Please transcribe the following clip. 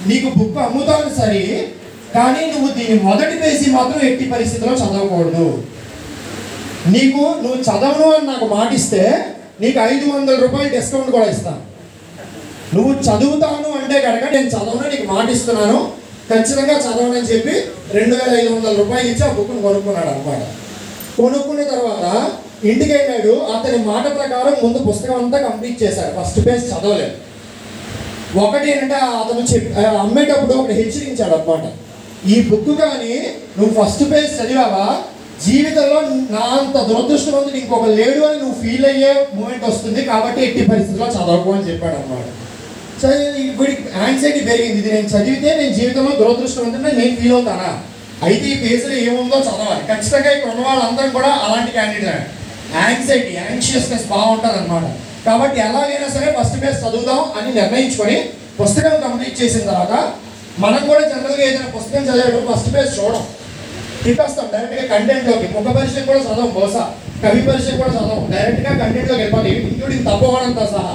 నీకు బుక్ అమ్ముతాను సరే, కానీ నువ్వు దీని మొదటి పేజీ మాత్రం ఎట్టి పరిస్థితిలో చదవకూడదు. నువ్వు చదవను అని నాకు మాటిస్తే నీకు 500 రూపాయలు డిస్కౌంట్ కూడా ఇస్తాను. నువ్వు చదువుతాను అంటే కనుక నేను చదవను, నీకు మాటిస్తున్నాను, ఖచ్చితంగా చదవనని చెప్పి 2500 రూపాయలు ఇచ్చి ఆ బుక్ను కొనుక్కున్నాడు అనమాట. కొనుక్కున్న తర్వాత ఇంటికి వెళ్ళాడు. అతని మాట ప్రకారం ముందు పుస్తకం అంతా కంప్లీట్ చేశాడు, ఫస్ట్ పేజ్ చదవలేదు. ఒకటి ఏంటంటే అతను అమ్మేటప్పుడు ఒకటి హెచ్చరించాడు అనమాట, ఈ బుక్ కానీ నువ్వు ఫస్ట్ పేజ్ చదివావా జీవితంలో నా అంత దురదృష్టవంతుడు ఇంకొక లేడు అని నువ్వు ఫీల్ అయ్యే మూమెంట్ వస్తుంది, కాబట్టి ఎట్టి పరిస్థితుల్లో చదవకు అని చెప్పాడు అనమాట. వీడికి యాంగ్జైటీ పెరిగింది, ఇది నేను చదివితే నేను జీవితంలో దురదృష్టవంతుడిని నేను ఫీల్ అవుతానా, అయితే ఈ పేజీలో ఏముందో చదవాలి. ఖచ్చితంగా ఇక్కడ ఉన్న వాళ్ళందరం కూడా అలాంటి క్యాండిడేట్. యాంగ్జైటీ, యాంగ్షియస్నెస్ బాగుంటుంది అనమాట. కాబట్టి ఎలాగైనా సరే ఫస్ట్ పేజ్ చదువుదాం అని నిర్ణయించుకొని పుస్తకం కంప్లీట్ చేసిన తర్వాత మనం కూడా జనరల్గా ఏదైనా పుస్తకం చదివేటప్పుడు ఫస్ట్ పేజ్ చూడం, తిప్పేస్తాం డైరెక్ట్గా కంటెంట్లోకి. ముఖ పరిచయం కూడా చదవం, బహుశా కవి పరిచయం కూడా చదవం, డైరెక్ట్గా కంటెంట్లోకి వెళ్ళిపోతాం, ఇంక్లూడింగ్ తప్పవడంతో సహా.